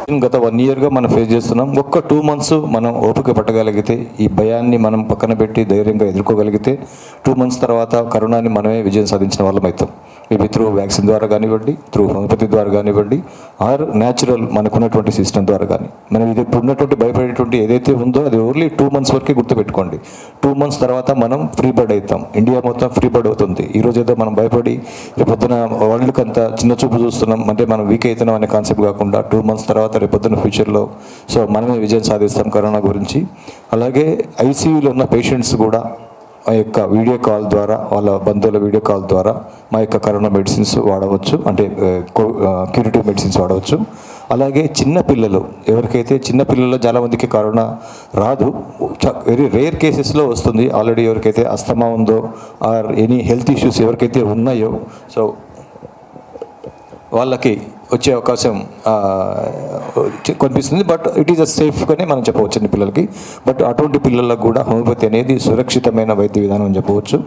గత 1 ఇయర్గా మనం ఫేస్ చేస్తున్నాం. ఒక్క 2 months మనం ఓపిక పట్టగలిగితే, ఈ భయాన్ని మనం పక్కన పెట్టి ధైర్యంగా ఎదుర్కోగలిగితే 2 months తర్వాత కరోనాని మనమే విజయం సాధించిన వాళ్ళం అవుతాం. ఇవి త్రూ వ్యాక్సిన్ ద్వారా కానివ్వండి, త్రూ హోమియోపతి ద్వారా కానివ్వండి, ఆర్ న్యాచురల్ మనకున్నటువంటి సిస్టమ్ ద్వారా కానీ. మనం ఇది ఇప్పుడు ఉన్నటువంటి భయపడేటువంటి ఏదైతే ఉందో అది ఓన్లీ 2 months వరకే గుర్తుపెట్టుకోండి. 2 months తర్వాత మనం ఫ్రీ బర్డ్ అవుతాం. ఇండియా మొత్తం ఫ్రీ బర్డ్ అవుతుంది. ఈరోజు ఏదో మనం భయపడి రేపొద్దున వరల్డ్కి అంతా చిన్న చూపు చూస్తున్నాం అంటే మనం వీక్ అవుతున్నాం అనే కాన్సెప్ట్ కాకుండా 2 months తర్వాత రేపొద్దున ఫ్యూచర్లో సో మనమే విజయం సాధిస్తాం కరోనా గురించి. అలాగే ఐసీయూలో ఉన్న పేషెంట్స్ కూడా మా యొక్క వీడియో కాల్ ద్వారా, వాళ్ళ బంధువుల వీడియో కాల్ ద్వారా మా యొక్క కరోనా మెడిసిన్స్ వాడవచ్చు, అంటే క్యూరేటివ్ మెడిసిన్స్ వాడవచ్చు. అలాగే చిన్నపిల్లలు, ఎవరికైతే చిన్నపిల్లల్లో చాలామందికి కరోనా రాదు, వెరీ రేర్ కేసెస్లో వస్తుంది. ఆల్రెడీ ఎవరికైతే అస్తమా ఉందో ఆర్ ఎనీ హెల్త్ ఇష్యూస్ ఎవరికైతే ఉన్నాయో సో వాళ్ళకి వచ్చే అవకాశం కనిపిస్తుంది. బట్ ఇట్ ఈస్ అ సేఫ్గానే మనం చెప్పవచ్చు చిన్న పిల్లలకి. బట్ అటువంటి పిల్లలకు కూడా హోమియోపతి అనేది సురక్షితమైన వైద్య విధానం అని చెప్పవచ్చు.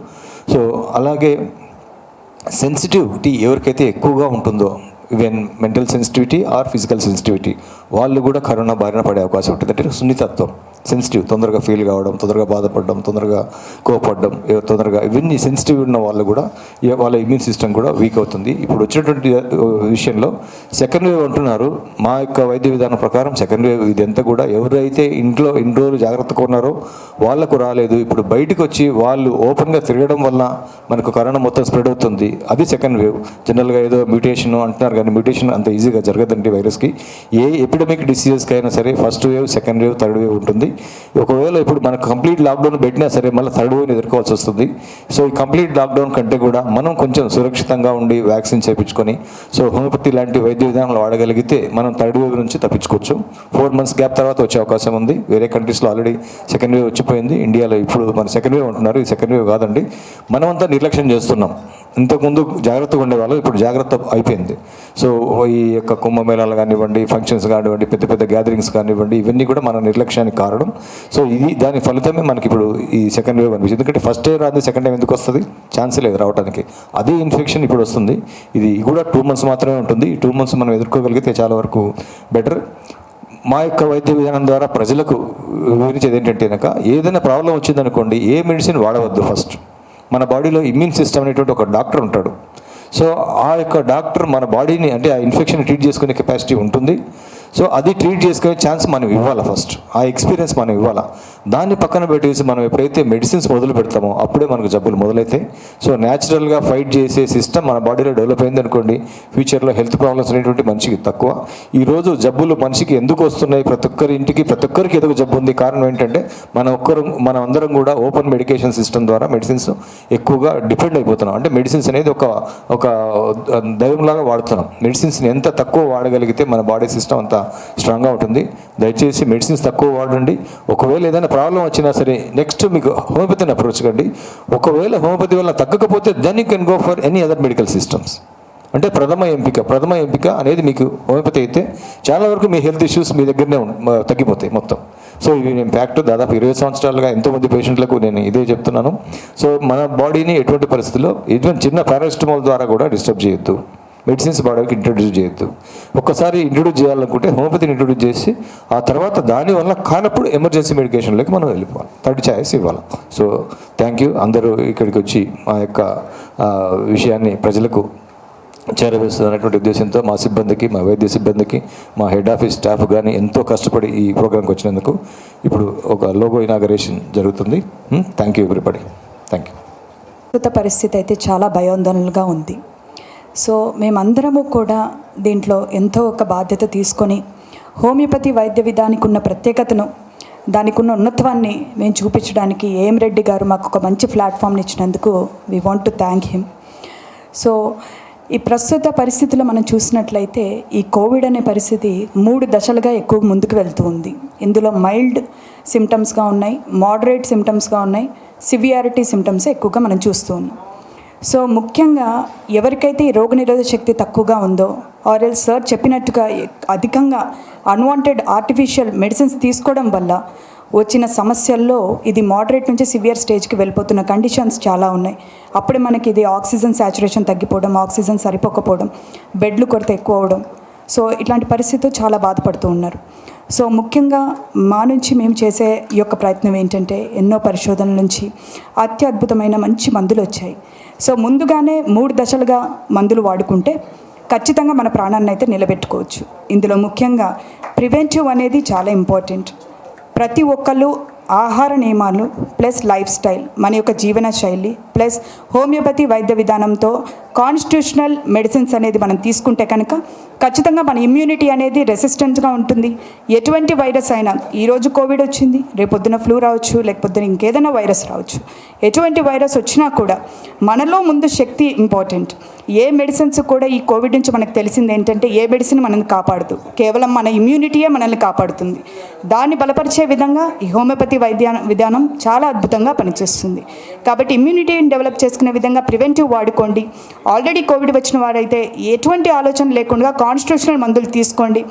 సో అలాగే సెన్సిటివిటీ ఎవరికైతే ఎక్కువగా ఉంటుందో, even mental sensitivity or physical sensitivity, వాళ్ళు కూడా కరోనా బారిన పడే అవకాశం ఉంటుంది. అంటే సున్నితత్వం, సెన్సిటివ్, తొందరగా ఫీల్ కావడం, తొందరగా బాధపడడం, తొందరగా కోపడడం, తొందరగా ఇవన్నీ సెన్సిటివ్ ఉన్న వాళ్ళు కూడా వాళ్ళ ఇమ్యూన్ సిస్టమ్ కూడా వీక్ అవుతుంది. ఇప్పుడు వచ్చినటువంటి విషయంలో సెకండ్ వేవ్ అంటున్నారు. మా యొక్క వైద్య విధానం ప్రకారం సెకండ్ వేవ్ ఇదంతా కూడా ఎవరైతే ఇంట్లో ఇన్ని రోజులు జాగ్రత్తగా ఉన్నారో వాళ్ళకు రాలేదు. ఇప్పుడు బయటకు వచ్చి వాళ్ళు ఓపెన్గా తిరగడం వల్ల మనకు కరోనా మొత్తం స్ప్రెడ్ అవుతుంది. అది సెకండ్ వేవ్. జనరల్గా ఏదో మ్యూటేషన్ అంటున్నారు కానీ మ్యూటేషన్ అంత ఈజీగా జరగదండి వైరస్కి. ఏ ఎపిడమిక్ డిసీజెస్కి అయినా సరే first wave, second wave, third wave ఉంటుంది. ఒకవేళ ఇప్పుడు మనకు కంప్లీట్ లాక్డౌన్ పెట్టినా సరే మళ్ళీ థర్డ్ వేవ్ని ఎదుర్కోవాల్సి వస్తుంది. సో ఈ కంప్లీట్ లాక్డౌన్ కంటే కూడా మనం కొంచెం సురక్షితంగా ఉండి వ్యాక్సిన్ చేయించుకొని సో హోమియోపతి లాంటి వైద్య విధానాలు వాడగలిగితే మనం థర్డ్ వేవ్ నుంచి తప్పించుకోవచ్చు. 4 months గ్యాప్ తర్వాత వచ్చే అవకాశం ఉంది. వేరే కంట్రీస్లో ఆల్రెడీ సెకండ్ వేవ్ వచ్చిపోయింది. ఇండియాలో ఇప్పుడు మన సెకండ్ వేవ్ అంటున్నారు. ఈ సెకండ్ వేవ్ కాదండి. మనమంతా నిర్లక్ష్యం చేస్తున్నాం. ఇంతకుముందు జాగ్రత్తగా ఉండేవాళ్ళు, ఇప్పుడు జాగ్రత్త అయిపోయింది. సో ఈ యొక్క కుంభమేళాలు కానివ్వండి, ఫంక్షన్స్ కానివ్వండి, పెద్ద పెద్ద గ్యాదరింగ్స్ కానివ్వండి, ఇవన్నీ కూడా మన నిర్లక్ష్యానికి కారణం. సో ఇది దాని ఫలితమే మనకి ఇప్పుడు ఈ సెకండ్ వేవ్ అనిపించింది. ఎందుకంటే ఫస్ట్ వేవ్ రాదు, సెకండ్ వేవ్ ఎందుకు వస్తుంది? ఛాన్స్ లేదు రావడానికి. అదే ఇన్ఫెక్షన్ ఇప్పుడు వస్తుంది. ఇది కూడా 2 months మాత్రమే ఉంటుంది. ఈ 2 months మనం ఎదుర్కోగలిగితే చాలా వరకు బెటర్. మా యొక్క వైద్య విధానం ద్వారా ప్రజలకు వివరించేది ఏంటంటే కనుక ఏదైనా ప్రాబ్లం వచ్చిందనుకోండి, ఏ మెడిసిన్ వాడవద్దు. ఫస్ట్ మన బాడీలో ఇమ్యూన్ సిస్టమ్ అనేటువంటి ఒక డాక్టర్ ఉంటాడు. సో ఆ యొక్క డాక్టర్ మన బాడీని, అంటే ఆ ఇన్ఫెక్షన్ ట్రీట్ చేసుకునే కెపాసిటీ ఉంటుంది. సో అది ట్రీట్ చేసుకునే ఛాన్స్ మనం ఇవ్వాలి. ఫస్ట్ ఆ ఎక్స్పీరియన్స్ మనం ఇవ్వాలి. దాన్ని పక్కన పెట్టేసి మనం ఎప్పుడైతే మెడిసిన్స్ మొదలు పెడతామో అప్పుడే మనకు జబ్బులు మొదలవుతాయి. సో న్యాచురల్గా ఫైట్ చేసే సిస్టమ్ మన బాడీలో డెవలప్ అయింది అనుకోండి, ఫ్యూచర్లో హెల్త్ ప్రాబ్లమ్స్ అనేటువంటి మనిషికి తక్కువ. ఈరోజు జబ్బులు మనిషికి ఎందుకు వస్తున్నాయి? ప్రతి ఒక్కరి ఇంటికి, ప్రతి ఒక్కరికి ఏదో జబ్బు ఉంది. కారణం ఏంటంటే మనం అందరం కూడా ఓపెన్ మెడికేషన్ సిస్టమ్ ద్వారా మెడిసిన్స్ ఎక్కువగా డిపెండ్ అయిపోతున్నాం. అంటే మెడిసిన్స్ అనేది ఒక దైవంలాగా వాడుతున్నాం. మెడిసిన్స్ని ఎంత తక్కువ వాడగలిగితే మన బాడీ సిస్టమ్ అంత స్ట్రాంగ్గా ఉంటుంది. దయచేసి మెడిసిన్స్ తక్కువ వాడండి. ఒకవేళ ఏదైనా ప్రాబ్లం వచ్చినా సరే నెక్స్ట్ మీకు హోమియోపతిని అప్రోచ్ కండి. ఒకవేళ హోమియోపతి వల్ల తగ్గకపోతే then you can go for any other medical systems. అంటే ప్రథమ ఎంపిక అనేది మీకు హోమియోపతి అయితే చాలా వరకు మీ హెల్త్ ఇష్యూస్ మీ దగ్గరనే తగ్గిపోతాయి మొత్తం. సో ఇవి నేను ఫ్యాక్ట్ దాదాపు 20 సంవత్సరాలుగా ఎంతోమంది పేషెంట్లకు నేను ఇదే చెప్తున్నాను. సో మన బాడీని ఎటువంటి పరిస్థితుల్లో ఈవెన్ చిన్న పారాసిటమాల్ ద్వారా కూడా డిస్టర్బ్ చేయొద్దు. మెడిసిన్స్ బాడీకి ఇంట్రొడ్యూస్ చేయొద్దు. ఒక్కసారి ఇంట్రొడ్యూస్ చేయాలనుకుంటే హోమియోపతిని ఇంట్రొడ్యూస్ చేసి ఆ తర్వాత దానివల్ల కానప్పుడు ఎమర్జెన్సీ మెడికేషన్లోకి మనం వెళ్ళిపోవాలి. థర్డ్ ఛాయిస్ ఇవ్వాలి. So thank you. అందరూ ఇక్కడికి వచ్చి మా యొక్క విషయాన్ని ప్రజలకు చేరవేస్తున్నటువంటి ఉద్దేశంతో మా సిబ్బందికి, మా వైద్య సిబ్బందికి, మా హెడ్ ఆఫీస్ స్టాఫ్ కానీ ఎంతో కష్టపడి ఈ ప్రోగ్రాంకి వచ్చినందుకు ఇప్పుడు ఒక లోగో ఇనాగరేషన్ జరుగుతుంది. Thank you everybody. Thank you. ప్రస్తుత పరిస్థితి అయితే చాలా భయాందోళనగా ఉంది. సో మేమందరము కూడా దీంట్లో ఎంతో ఒక బాధ్యత తీసుకొని హోమియోపతి వైద్య విధానికి ఉన్న ప్రత్యేకతను, దానికి ఉన్న ఉన్నతత్వాన్ని మేము చూపించడానికి ఏఎం రెడ్డి గారు మాకు ఒక మంచి ప్లాట్ఫామ్ని ఇచ్చినందుకు we want to thank him. So ఈ ప్రస్తుత పరిస్థితుల్లో మనం చూసినట్లయితే ఈ కోవిడ్ అనే పరిస్థితి 3 దశలుగా ఎక్కువ ముందుకు వెళ్తూ ఉంది. ఇందులో మైల్డ్ సిమ్టమ్స్గా ఉన్నాయి, మోడరేట్ సిమ్టమ్స్గా ఉన్నాయి, సివియారిటీ సిమ్టమ్స్ ఎక్కువగా మనం చూస్తూ ఉన్నాం. సో ముఖ్యంగా ఎవరికైతే ఈ రోగనిరోధక శక్తి తక్కువగా ఉందో ఆర్ఎల్ సార్ చెప్పినట్టుగా అధికంగా అన్వాంటెడ్ ఆర్టిఫిషియల్ మెడిసిన్స్ తీసుకోవడం వల్ల వచ్చిన సమస్యల్లో ఇది మోడరేట్ నుంచి సివియర్ స్టేజ్కి వెళ్ళిపోతున్న కండిషన్స్ చాలా ఉన్నాయి. అప్పుడే మనకి ఇది ఆక్సిజన్ సాచురేషన్ తగ్గిపోవడం, ఆక్సిజన్ సరిపోకపోవడం, బెడ్లు కొరత ఎక్కువ అవడం, సో ఇట్లాంటి పరిస్థితితో చాలా బాధపడుతూ ఉన్నారు. సో ముఖ్యంగా మా నుంచి మేము చేసే ఈ యొక్క ప్రయత్నం ఏంటంటే ఎన్నో పరిశోధనల నుంచి అత్యద్భుతమైన మంచి మందులు వచ్చాయి. సో ముందుగానే 3 దశలుగా మందులు వాడుకుంటే ఖచ్చితంగా మన ప్రాణాన్ని అయితే నిలబెట్టుకోవచ్చు. ఇందులో ముఖ్యంగా ప్రివెంటివ్ అనేది చాలా ఇంపార్టెంట్. ప్రతి ఒక్కళ్ళు ఆహార నియమాలు ప్లస్ లైఫ్ స్టైల్, మన యొక్క జీవన శైలి ప్లస్ హోమియోపతి వైద్య విధానంతో కాన్స్టిట్యూషనల్ మెడిసిన్స్ అనేది మనం తీసుకుంటే కనుక ఖచ్చితంగా మన ఇమ్యూనిటీ అనేది రెసిస్టెంట్గా ఉంటుంది. ఎటువంటి వైరస్ అయినా, ఈరోజు కోవిడ్ వచ్చింది, రేపొద్దున ఫ్లూ రావచ్చు, లేకపోతే ఇంకేదైనా వైరస్ రావచ్చు. ఎటువంటి వైరస్ వచ్చినా కూడా మనలో ముందు శక్తి ఇంపార్టెంట్. ఏ మెడిసిన్స్ కూడా ఈ కోవిడ్ నుంచి మనకు తెలిసింది ఏంటంటే ఏ మెడిసిన్ మనల్ని కాపాడదు, కేవలం మన ఇమ్యూనిటీయే మనల్ని కాపాడుతుంది. దాన్ని బలపరిచే విధంగా ఈ హోమియోపతి విధానం చాలా అద్భుతంగా పనిచేస్తుంది. కాబట్టి ఇమ్యూనిటీని డెవలప్ చేసుకునే విధంగా ప్రివెంటివ్ వాడుకోండి. ఆల్రెడీ కోవిడ్ వచ్చిన వారైతే ఎటువంటి ఆలోచన లేకుండా కాన్స్టిట్యూషనల్ మందులు తీసుకోండి.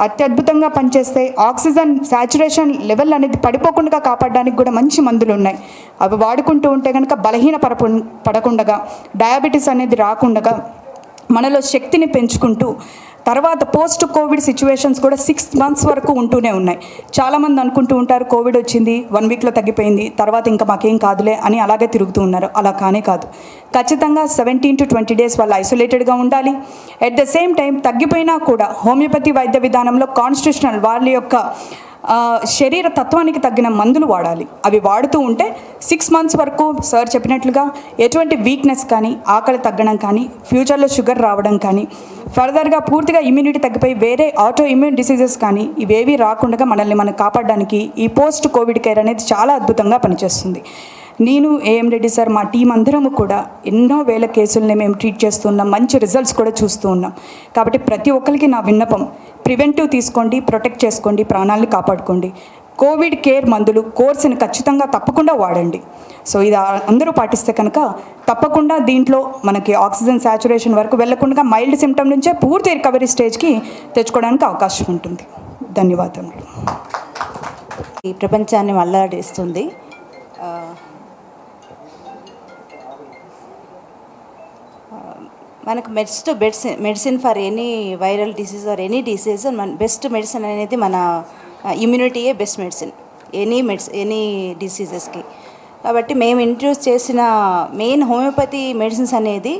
అత్యద్భుతంగా పనిచేస్తే ఆక్సిజన్ సాచురేషన్ లెవెల్ అనేది పడిపోకుండా కాపాడడానికి కూడా మంచి మందులు ఉన్నాయి. అవి వాడుకుంటూ ఉంటే కనుక పడకుండా, డయాబెటీస్ అనేది రాకుండా, మనలో శక్తిని పెంచుకుంటూ తర్వాత పోస్ట్ కోవిడ్ సిచ్యువేషన్స్ కూడా 6 months వరకు ఉంటూనే ఉన్నాయి. చాలామంది అనుకుంటూ ఉంటారు కోవిడ్ వచ్చింది 1 weekలో తగ్గిపోయింది, తర్వాత ఇంకా మాకేం కాదులే అని అలాగే తిరుగుతూ ఉన్నారు. అలా కానే కాదు. ఖచ్చితంగా 17 to 20 days వాళ్ళు ఐసోలేటెడ్గా ఉండాలి. అట్ ద సేమ్ టైం తగ్గిపోయినా కూడా హోమియోపతి వైద్య విధానంలో కాన్స్టిట్యూషనల్ వాళ్ళ యొక్క శరీర తత్వానికి తగ్గిన మందులు వాడాలి. అవి వాడుతూ ఉంటే 6 months వరకు సార్ చెప్పినట్లుగా ఎటువంటి వీక్నెస్ కానీ, ఆకలి తగ్గడం కానీ, ఫ్యూచర్లో షుగర్ రావడం కానీ, ఫర్దర్గా పూర్తిగా ఇమ్యూనిటీ తగ్గిపోయి వేరే ఆటో ఇమ్యూన్ డిసీజెస్ కానీ ఇవేవి రాకుండా మనల్ని మనం కాపాడడానికి ఈ పోస్ట్ కోవిడ్ కేర్ అనేది చాలా అద్భుతంగా పనిచేస్తుంది. నేను ఏఎం రెడ్డి సార్, మా టీం అందరము కూడా ఎన్నో వేల కేసుల్ని మేము ట్రీట్ చేస్తున్నాం, మంచి రిజల్ట్స్ కూడా చూస్తూ ఉన్నాం. కాబట్టి ప్రతి ఒక్కరికి నా విన్నపం, ప్రివెంటివ్ తీసుకోండి, ప్రొటెక్ట్ చేసుకోండి, ప్రాణాలని కాపాడుకోండి. కోవిడ్ కేర్ మందులు కోర్సుని ఖచ్చితంగా తప్పకుండా వాడండి. సో ఇది అందరూ పాటిస్తే కనుక తప్పకుండా దీంట్లో మనకి ఆక్సిజన్ సాచురేషన్ వరకు వెళ్లకుండా మైల్డ్ సిమ్టమ్ నుంచే పూర్తి రికవరీ స్టేజ్కి తెచ్చుకోవడానికి అవకాశం ఉంటుంది. ధన్యవాదములు. ఈ ప్రపంచాన్ని మల్లాడిస్తుంది. మనకు medicine for any viral disease or any disease, మన బెస్ట్ మెడిసిన్ అనేది మన ఇమ్యూనిటీయే బెస్ట్ మెడిసిన్ ఎనీ డిసీజెస్కి. కాబట్టి మేము ఇంట్రడ్యూస్ చేసిన మెయిన్ హోమియోపతి మెడిసిన్స్ అనేది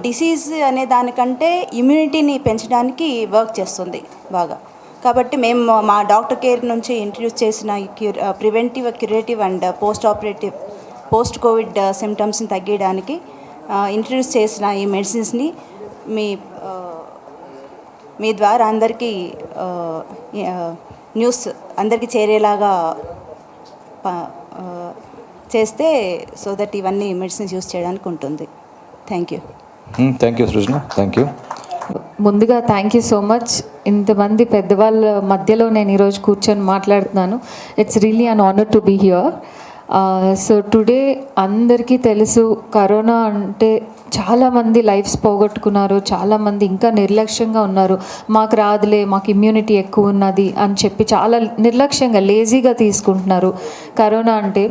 డిసీజ్ అనే దానికంటే ఇమ్యూనిటీని పెంచడానికి వర్క్ చేస్తుంది బాగా. కాబట్టి మేము మా డాక్టర్ కేర్ నుంచి ఇంట్రడ్యూస్ చేసిన preventive, curative and post Covid సిమ్టమ్స్ని తగ్గించడానికి ఇంట్రడ్యూస్ చేసిన ఈ మెడిసిన్స్ని మీ ద్వారా అందరికీ న్యూస్ అందరికీ చేరేలాగా చేస్తే సో దట్ ఇవన్నీ మెడిసిన్స్ యూస్ చేయడానికి ఉంటుంది. Thank you Srujana. Thank you. ముందుగా థ్యాంక్ యూ సో మచ్. ఇంతమంది పెద్దవాళ్ళ మధ్యలో నేను ఈరోజు కూర్చొని మాట్లాడుతున్నాను. It's really an honour to be here. So today అందరికీ తెలుసు కరోనా అంటే చాలామంది లైఫ్స్ పోగొట్టుకున్నారు, చాలామంది ఇంకా నిర్లక్ష్యంగా ఉన్నారు. మాకు రాదులే, మాకు ఇమ్యూనిటీ ఎక్కువ ఉన్నది అని చెప్పి చాలా నిర్లక్ష్యంగా లేజీగా తీసుకుంటున్నారు కరోనా అంటే.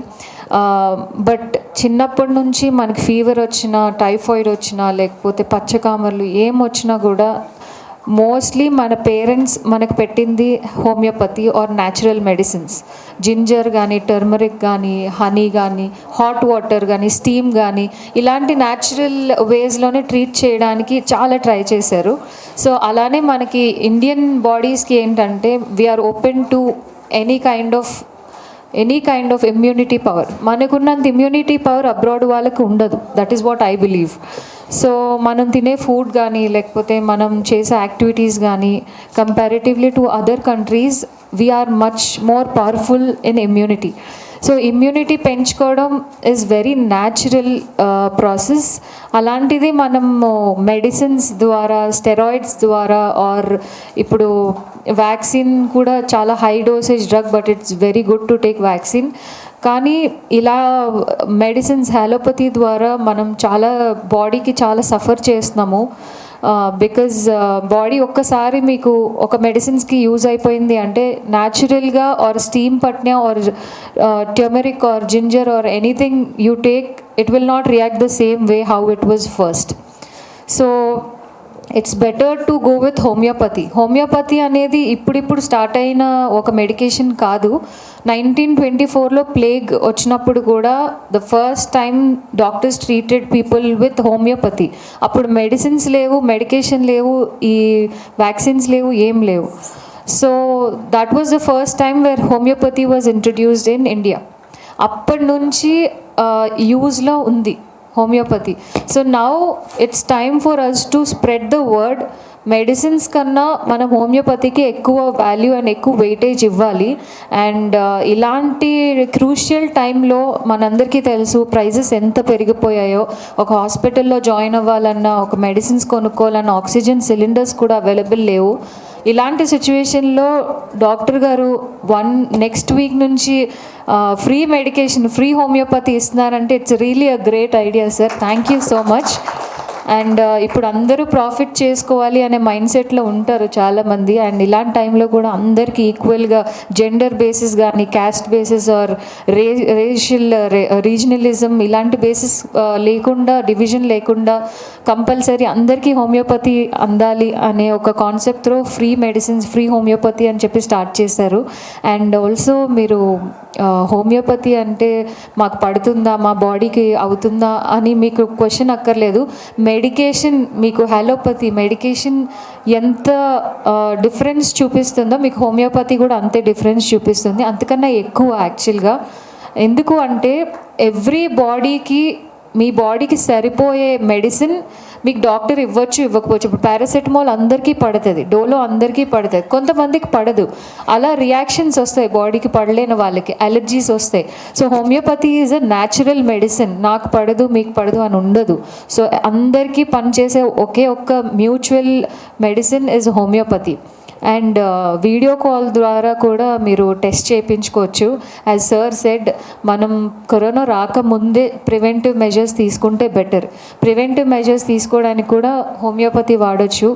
బట్ చిన్నప్పటి నుంచి మనకి ఫీవర్ వచ్చినా, టైఫాయిడ్ వచ్చినా, లేకపోతే పచ్చకామర్లు ఏం వచ్చినా కూడా మోస్ట్లీ మన పేరెంట్స్ మనకు పెట్టింది homeopathy or natural medicines. Ginger కానీ, టర్మరిక్ కానీ, హనీ కానీ, హాట్ వాటర్ కానీ, స్టీమ్ కానీ ఇలాంటి న్యాచురల్ వేస్లోనే ట్రీట్ చేయడానికి చాలా ట్రై చేశారు. సో అలానే మనకి ఇండియన్ బాడీస్కి ఏంటంటే we're open to any kind of immunity power. మనకున్నంత ఇమ్యూనిటీ పవర్ అబ్రాడ్ వాళ్ళకి ఉండదు. That is what I believe. So మనం తినే ఫుడ్ కానీ, లేకపోతే మనం చేసే యాక్టివిటీస్ కానీ comparatively to other countries we're much more powerful in immunity. So immunity పెంచుకోవడం ఈజ్ వెరీ న్యాచురల్ ప్రాసెస్. అలాంటిది మనము మెడిసిన్స్ ద్వారా, స్టెరాయిడ్స్ ద్వారా ఆర్ ఇప్పుడు వ్యాక్సిన్ కూడా చాలా high dosage drug, but it's very good to take vaccine. కానీ ఇలా మెడిసిన్స్ అలోపతి ద్వారా మనం చాలా బాడీకి చాలా సఫర్ చేస్తున్నాము. బికాజ్ బాడీ ఒక్కసారి మీకు ఒక మెడిసిన్స్కి యూజ్ అయిపోయింది అంటే న్యాచురల్గా ఆర్ స్టీమ్ పట్నా or turmeric or ginger or anything you take, it will not react the same way how it was first. So it's better to go with homeopathy అనేది ఇప్పుడు start అయిన ఒక మెడికేషన్ కాదు. 1924లో plague వచ్చినప్పుడు కూడా the first time doctors treated people with homeopathy. అప్పుడు medicines లేవు, medication లేవు, ఈ వ్యాక్సిన్స్ లేవు, ఏం లేవు. So that was the first time where homeopathy was introduced in India. అప్పటి నుంచి యూజ్లో ఉంది homeopathy. So now it's time for us to spread the word. Medicines కన్నా మనం హోమియోపతికి ఎక్కువ వాల్యూ అండ్ ఎక్కువ వెయిటేజ్ ఇవ్వాలి. అండ్ ఇలాంటి క్రూషియల్ టైంలో మనందరికీ తెలుసు ప్రైజెస్ ఎంత పెరిగిపోయాయో. ఒక హాస్పిటల్లో జాయిన్ అవ్వాలన్నా, ఒక మెడిసిన్స్ కొనుక్కోవాలన్నా ఆక్సిజన్ సిలిండర్స్ కూడా అవైలబుల్ లేవు. ఇలాంటి సిచ్యువేషన్లో డాక్టర్ గారు నెక్స్ట్ వీక్ నుంచి ఫ్రీ మెడికేషన్, ఫ్రీ హోమియోపతి ఇస్తున్నారంటే it's really a great idea sir. Thank you so much. And ఇప్పుడు అందరూ ప్రాఫిట్ చేసుకోవాలి అనే మైండ్ సెట్లో ఉంటారు చాలామంది. అండ్ ఇలాంటి టైంలో కూడా అందరికీ ఈక్వల్గా జెండర్ బేసిస్ కానీ, క్యాస్ట్ బేసిస్ ఆర్ రీజనలిజం ఇలాంటి బేసిస్ లేకుండా, డివిజన్ లేకుండా కంపల్సరీ అందరికీ హోమియోపతి అందాలి అనే ఒక కాన్సెప్ట్తో ఫ్రీ మెడిసిన్స్, ఫ్రీ హోమియోపతి అని చెప్పి స్టార్ట్ చేశారు. అండ్ ఆల్సో మీరు హోమియోపతి అంటే మాకు పడుతుందా, మా బాడీకి అవుతుందా అని మీకు క్వశ్చన్ అక్కర్లేదు. మెడికేషన్ మీకు అలోపతి మెడికేషన్ ఎంత డిఫరెన్స్ చూపిస్తుందో మీకు హోమియోపతి కూడా అంతే డిఫరెన్స్ చూపిస్తుంది, అంతకన్నా ఎక్కువ యాక్చువల్గా. ఎందుకు అంటే ఎవ్రీ బాడీకి, మీ బాడీకి సరిపోయే మెడిసిన్ మీకు డాక్టర్ ఇవ్వచ్చు, ఇవ్వకపోవచ్చు. ఇప్పుడు పారాసెటమాల్ అందరికీ పడుతుంది, డోలో అందరికీ పడుతుంది, కొంతమందికి పడదు. అలా రియాక్షన్స్ వస్తాయి బాడీకి పడలేని వాళ్ళకి, అలర్జీస్ వస్తాయి. So homeopathy is a natural medicine. నాకు పడదు, మీకు పడదు అని ఉండదు. సో అందరికీ పనిచేసే ఒకే ఒక్క mutual medicine is homeopathy. And video call ద్వారా కూడా మీరు టెస్ట్ చేయించుకోవచ్చు. యాజ్ సార్ సెడ్, మనం కరోనా రాకముందే ప్రివెంటివ్ మెజర్స్ తీసుకుంటే బెటర్. ప్రివెంటివ్ మెజర్స్ తీసుకోవడానికి కూడా హోమియోపతి వాడచ్చు.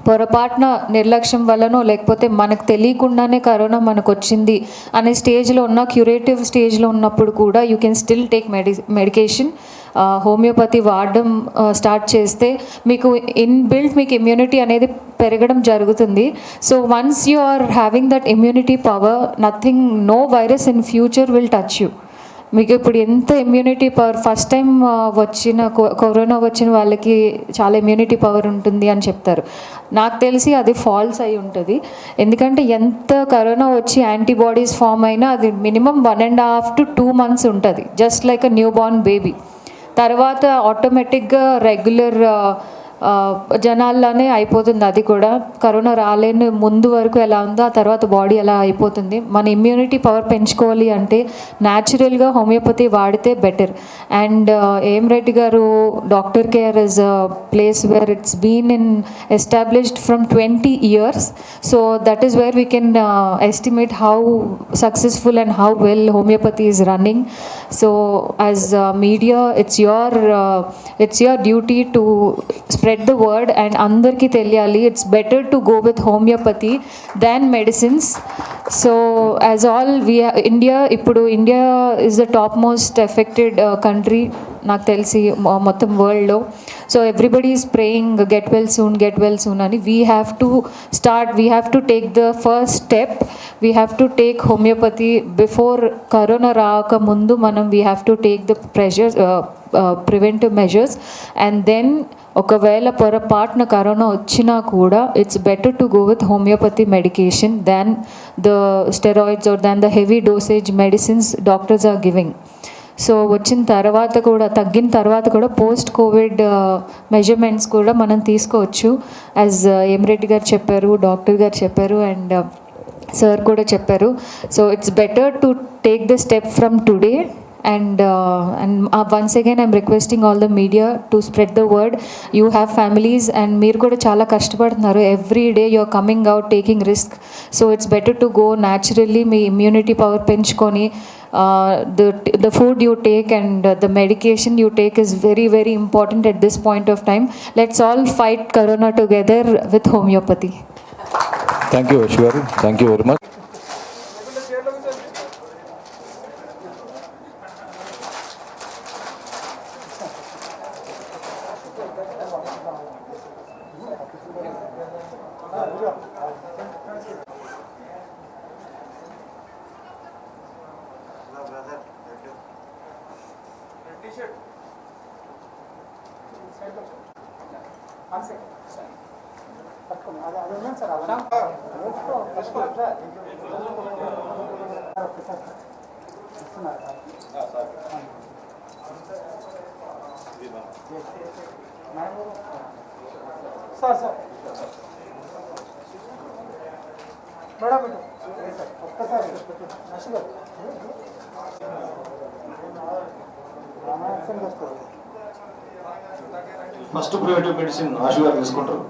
పొరపాటున నిర్లక్ష్యం వల్లనో లేకపోతే మనకు తెలియకుండానే కరోనా మనకు వచ్చింది అనే స్టేజ్లో ఉన్న, క్యూరేటివ్ స్టేజ్లో ఉన్నప్పుడు కూడా you can still take medication. Homeopathy వాడడం స్టార్ట్ చేస్తే మీకు ఇన్బిల్ట్ మీకు ఇమ్యూనిటీ అనేది పెరగడం జరుగుతుంది. So once you are having that immunity power, nothing, no virus in future will touch you. మీకు ఇప్పుడు ఎంత immunity power, first time corona వచ్చిన వాళ్ళకి చాలా ఇమ్యూనిటీ పవర్ ఉంటుంది అని చెప్తారు. నాకు తెలిసి అది ఫాల్స్ అయి ఉంటుంది. ఎందుకంటే ఎంత కరోనా వచ్చి యాంటీబాడీస్ ఫామ్ అయినా అది మినిమం 1.5 to 2 months ఉంటుంది, just like a new born baby. తర్వాత ఆటోమేటిక్గా రెగ్యులర్ జనాల్లోనే అయిపోతుంది. అది కూడా కరోనా రాలేని ముందు వరకు ఎలా ఉందో ఆ తర్వాత బాడీ ఎలా అయిపోతుంది. మన ఇమ్యూనిటీ పవర్ పెంచుకోవాలి అంటే న్యాచురల్గా హోమియోపతి వాడితే బెటర్. అండ్ ఏం Reddy garu doctor care is a place where it's been in established from 20 years. So that is where we can estimate how successful and how well homeopathy is running. So as media it's your duty to spread the word and andarki teliyali. It's better to go with homeopathy than medicines. So as all India is the topmost affected country నాకు తెలిసి మొత్తం వరల్డ్లో. So everybody is praying get well soon అని. We have to take the first step. We have to take homeopathy before corona రాకముందు. మనం we have to take the preventive measures. And then ఒకవేళ పొరపాటున corona వచ్చినా కూడా it's better to go with homeopathy medication than the steroids or than the heavy dosage medicines doctors are giving. So తగ్గిన తర్వాత కూడా post Covid measurements కూడా మనం తీసుకోవచ్చు. యాజ్ రెడ్డి గారు చెప్పారు, డాక్టర్ గారు చెప్పారు, అండ్ సార్ కూడా చెప్పారు. So it's better to take the step from today. And once again I'm requesting all the media to spread the word. You have families and meer kuda chaala kashtapadunnaru. Every day you are coming out taking risk. So it's better to go naturally. Me immunity power penchukoni the food you take and the medication you take is very very important at this point of time. Let's all fight corona together with homeopathy. Thank you Ashwari, thank you very much. First preventive medicine Ashu garu తీసుకుంటారు.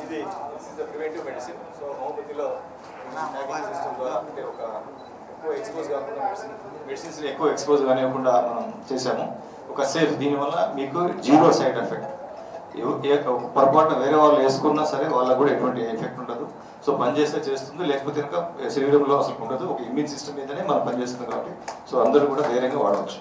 ఇది preventive medicine. So హోమియోపతిలో system ద్వారా అంటే ఒక ఎక్కువ expose కాకుండా మెడిసిన్స్ని ఎక్కువ expose కానివ్వకుండా మనం చేసాము. ఒక సేఫ్, దీనివల్ల మీకు జీరో సైడ్ ఎఫెక్ట్. పొరపాటున వేరే వాళ్ళు వేసుకున్నా సరే వాళ్ళకు కూడా ఎటువంటి ఎఫెక్ట్ ఉండదు. సో పనిచేస్తే చేస్తుంది, లేకపోతే కనుక శరీరంలో అసలు ఉండదు. ఒక ఇమ్యూన్ సిస్టమ్ మీదనే మనం పనిచేస్తుంది కాబట్టి సో అందరూ కూడా ధైర్యంగా వాడవచ్చు.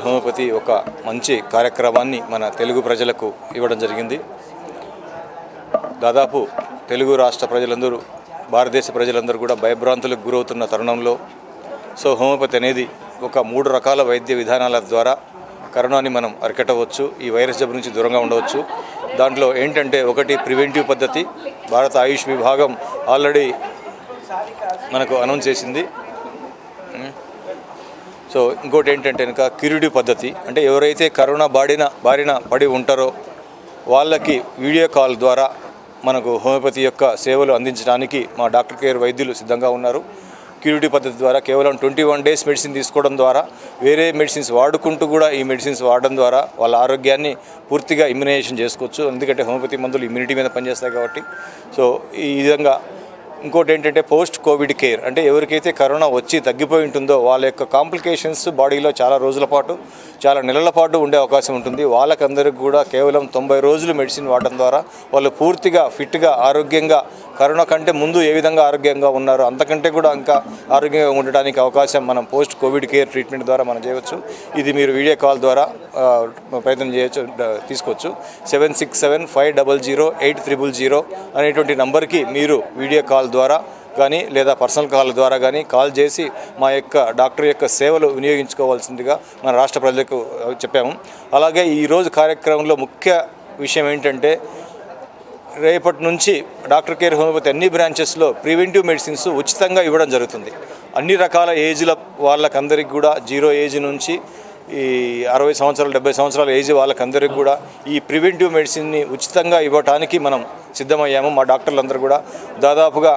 హోమియోపతి ఒక మంచి కార్యక్రమాన్ని మన తెలుగు ప్రజలకు ఇవ్వడం జరిగింది. దాదాపు తెలుగు రాష్ట్ర ప్రజలందరూ, భారతదేశ ప్రజలందరూ కూడా భయభ్రాంతులకు గురవుతున్న తరుణంలో సో హోమియోపతి అనేది ఒక 3 రకాల వైద్య విధానాల ద్వారా కరోనాని మనం అరికట్టవచ్చు, ఈ వైరస్ జబ్బు నుంచి దూరంగా ఉండవచ్చు. దాంట్లో ఏంటంటే ఒకటి ప్రివెంటివ్ పద్ధతి. భారత ఆయుష్ విభాగం ఆల్రెడీ మనకు అనౌన్స్ చేసింది. సో ఇంకోటి ఏంటంటే కనుక క్యూరేటివ్ పద్ధతి, అంటే ఎవరైతే కరోనా బారిన పడి ఉంటారో వాళ్ళకి వీడియో కాల్ ద్వారా మనకు హోమియోపతి యొక్క సేవలు అందించడానికి మా డాక్టర్ కేర్ వైద్యులు సిద్ధంగా ఉన్నారు. క్యూరేటివ్ పద్ధతి ద్వారా కేవలం 21 డేస్ మెడిసిన్ తీసుకోవడం ద్వారా, వేరే మెడిసిన్స్ వాడుకుంటూ కూడా ఈ మెడిసిన్స్ వాడడం ద్వారా వాళ్ళ ఆరోగ్యాన్ని పూర్తిగా ఇమ్యునైజేషన్ చేసుకోవచ్చు. ఎందుకంటే హోమియోపతి మందులు ఇమ్యూనిటీ మీద పనిచేస్తాయి కాబట్టి. సో ఈ విధంగా ఇంకోటి ఏంటంటే పోస్ట్ కోవిడ్ కేర్, అంటే ఎవరికైతే కరోనా వచ్చి తగ్గిపోయి ఉంటుందో వాళ్ళ యొక్క కాంప్లికేషన్స్ బాడీలో చాలా రోజుల పాటు, చాలా నెలల పాటు ఉండే అవకాశం ఉంటుంది. వాళ్ళకందరికీ కూడా కేవలం 90 రోజులు మెడిసిన్ వాడడం ద్వారా వాళ్ళు పూర్తిగా ఫిట్గా, ఆరోగ్యంగా, కరోనా కంటే ముందు ఏ విధంగా ఆరోగ్యంగా ఉన్నారో అంతకంటే కూడా ఇంకా ఆరోగ్యంగా ఉండడానికి అవకాశం మనం పోస్ట్ కోవిడ్ కేర్ ట్రీట్మెంట్ ద్వారా మనం చేయవచ్చు. ఇది మీరు వీడియో కాల్ ద్వారా ప్రయత్నం చేయొచ్చు, తీసుకోవచ్చు. 7675008300 అనేటువంటి నంబర్కి మీరు వీడియో కాల్ ద్వారా కానీ లేదా పర్సనల్ కాల్ ద్వారా కానీ కాల్ చేసి మా యొక్క డాక్టర్ యొక్క సేవలు వినియోగించుకోవాల్సిందిగా మన రాష్ట్ర ప్రజలకు చెప్పాము. అలాగే ఈరోజు కార్యక్రమంలో ముఖ్య విషయం ఏంటంటే రేపటి నుంచి డాక్టర్ కేర్ హోమియోపతి అన్ని బ్రాంచెస్లో ప్రివెంటివ్ మెడిసిన్స్ ఉచితంగా ఇవ్వడం జరుగుతుంది. అన్ని రకాల ఏజ్ల వాళ్ళకందరికీ కూడా, 0 ఏజ్ నుంచి ఈ 60 సంవత్సరాలు 70 సంవత్సరాల ఏజ్ వాళ్ళకందరికీ కూడా ఈ ప్రివెంటివ్ మెడిసిన్ని ఉచితంగా ఇవ్వడానికి మనం సిద్ధమయ్యాము. మా డాక్టర్లందరూ కూడా దాదాపుగా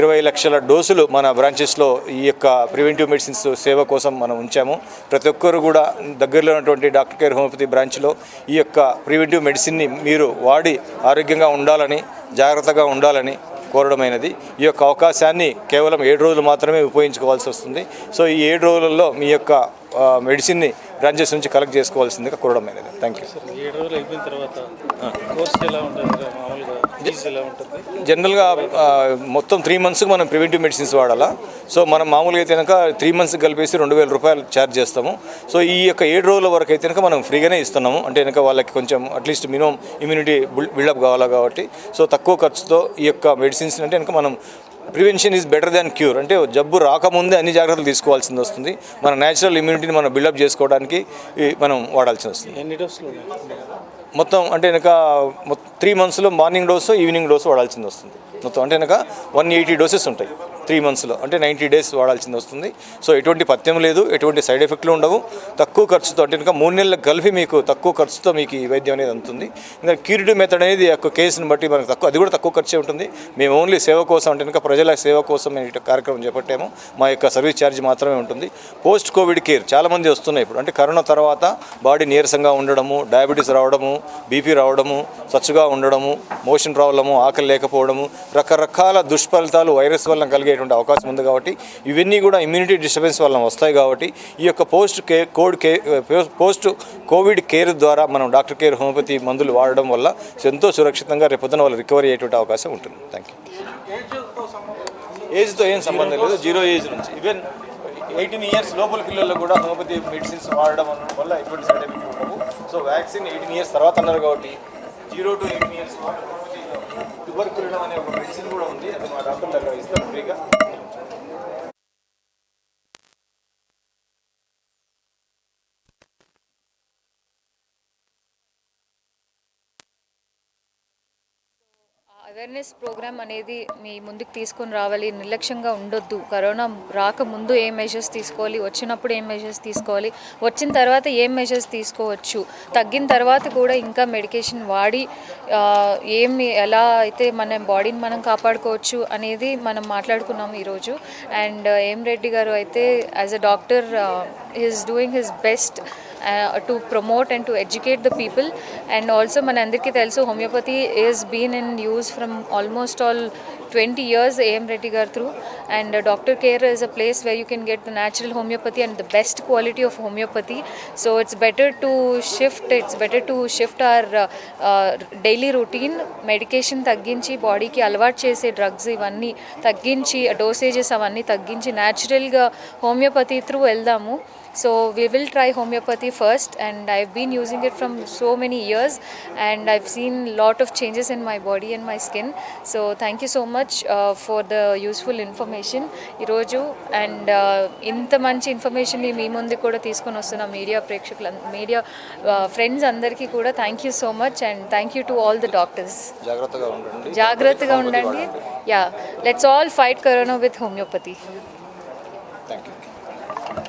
20 లక్షల డోసులు మన బ్రాంచెస్లో ఈ యొక్క ప్రివెంటివ్ మెడిసిన్స్ సేవ కోసం మనం ఉంచాము. ప్రతి ఒక్కరు కూడా దగ్గరలో ఉన్నటువంటి డాక్టర్ కేర్ హోమియోపతి బ్రాంచ్లో ఈ యొక్క ప్రివెంటివ్ మెడిసిన్ని మీరు వాడి ఆరోగ్యంగా ఉండాలని, జాగ్రత్తగా ఉండాలని కోరడమైనది. ఈ యొక్క అవకాశాన్ని కేవలం 7 రోజులు మాత్రమే ఉపయోగించుకోవాల్సి వస్తుంది. సో ఈ 7 రోజులలో మీ యొక్క మెడిసిన్ని బ్రాంచెస్ నుంచి కలెక్ట్ చేసుకోవాల్సిందిగా కోరడమైనది. Thank you. 7 రోజులు అయిపోయిన తర్వాత కోర్స్ ఎలా ఉంటుంది, మామూలుగా ఫీజు ఎలా ఉంటుంది? జనరల్గా మొత్తం 3 మంత్స్కి మనం ప్రివెంటివ్ మెడిసిన్స్ వాడాలా. సో మనం మామూలుగా అయితే కనుక 3 మంత్స్కి కలిపేసి 2000 రూపాయలు ఛార్జ్ చేస్తాము. సో ఈ యొక్క 7 రోజుల వరకు అయితే కనుక మనం ఫ్రీగానే ఇస్తున్నాము. అంటే కనుక వాళ్ళకి కొంచెం అట్లీస్ట్ మినిమం ఇమ్యూనిటీ బిల్డప్ కావాలా కాబట్టి సో తక్కువ ఖర్చుతో ఈ యొక్క మెడిసిన్స్ అంటే కనుక మనం prevention is better than cure, అంటే జబ్బు రాకముందే అన్ని జాగ్రత్తలు తీసుకోవాల్సింది వస్తుంది. మన న్యాచురల్ ఇమ్యూనిటీని మనం బిల్డప్ చేసుకోవడానికి మనం వాడాల్సి వస్తుంది. ఎన్ని డోసులు మొత్తం అంటే కనుక 3 మంత్స్లో మార్నింగ్ డోసు, ఈవినింగ్ డోసు వాడాల్సింది వస్తుంది. మొత్తం అంటే కనుక 180 డోసెస్ ఉంటాయి 3 monthsలో, అంటే 90 days వాడాల్సింది వస్తుంది. సో ఎటువంటి పథ్యం లేదు, ఎటువంటి సైడ్ ఎఫెక్ట్లు ఉండవు, తక్కువ ఖర్చుతో, అంటే కనుక 3 నెలలకు కలిపి మీకు తక్కువ ఖర్చుతో మీకు ఈ వైద్యం అనేది అందుతుంది. ఇంకా క్యూరిటివ్ మెథడ్ అనేది యొక్క కేసుని బట్టి మనకు తక్కువ, అది కూడా తక్కువ ఖర్చే ఉంటుంది. మేము ఓన్లీ సేవ కోసం, అంటే కనుక ప్రజల సేవ కోసం మేము ఈ కార్యక్రమం చేపట్టాము. మా యొక్క సర్వీస్ ఛార్జ్ మాత్రమే ఉంటుంది. పోస్ట్ కోవిడ్ కేర్ చాలామంది వస్తున్నాయి ఇప్పుడు, అంటే కరోనా తర్వాత బాడీ నీరసంగా ఉండడము, డయాబెటీస్ రావడము, బీపీ రావడము, సచ్చుగా ఉండడము, మోషన్ ప్రాబ్లము, ఆకలి లేకపోవడము, రకరకాల దుష్ఫలితాలు వైరస్ వల్ల కలిగేటువంటి అవకాశం ఉంది. కాబట్టి ఇవన్నీ కూడా ఇమ్యూనిటీ డిస్టర్బెన్స్ వల్ల వస్తాయి. కాబట్టి ఈ యొక్క పోస్ట్ కోవిడ్ కేర్ ద్వారా మనం డాక్టర్ కేర్ హోమియోపతి మందులు వాడడం వల్ల ఎంతో సురక్షితంగా రేపొద్దున వాళ్ళు రికవరీ అయ్యేటువంటి అవకాశం ఉంటుంది. Thank you. ఏజ్తో ఏం సంబంధం లేదు, 0 ఏజ్ నుంచి ఈవెన్ 18 years లోపల పిల్లల్లో కూడా హోమియోపతి మెడిసిన్స్ వాడడం వల్ల ఎటువంటి సైడ్ ఎఫెక్ట్ ఉండవు. సో వ్యాక్సిన్ 18 years తర్వాత అన్నారు కాబట్టి 0 to 18 years ట్యూబర్క్యులిన్ అనే ఒక మెడిసిన్ కూడా ఉంది, అది మా డాక్టర్ దగ్గర ఇస్తారు ఫ్రీగా. అవేర్నెస్ ప్రోగ్రామ్ అనేది మీ ముందుకు తీసుకొని రావాలి. నిర్లక్ష్యంగా ఉండొద్దు. కరోనా రాకముందు ఏం మెజర్స్ తీసుకోవాలి, వచ్చినప్పుడు ఏం మెజర్స్ తీసుకోవాలి, వచ్చిన తర్వాత ఏం మెజర్స్ తీసుకోవచ్చు, తగ్గిన తర్వాత కూడా ఇంకా మెడికేషన్ వాడి ఎలా అయితే మన బాడీని మనం కాపాడుకోవచ్చు అనేది మనం మాట్లాడుకున్నాము ఈరోజు. అండ్ ఎం రెడ్డి గారు అయితే as a doctor is doing his best to promote and to educate the people. And also manandariki telusu homeopathy is been in use from almost all 20 years AM Reddy gar through, and Doctor Care is a place where you can get the natural homeopathy and the best quality of homeopathy. So it's better to shift our daily routine. Medication తగ్గించి బాడీకి అలవాటు చేసే drugs ఇవన్నీ తగ్గించి dosages అవన్నీ తగ్గించి న్యాచురల్గా homeopathy through వెళ్దాము. So we will try homeopathy first, and I've been using it from so many years, and I've seen lot of changes in my body and my skin. So thank you so much for the useful information ఈరోజు. And ఇంత మంచి information మీ ముందు కూడా తీసుకొని వస్తున్న media friends అందరికీ కూడా thank you so much, and thank you to all the doctors. జాగ్రత్తగా ఉండండి. Yeah, let's all fight corona with homeopathy. Thank you.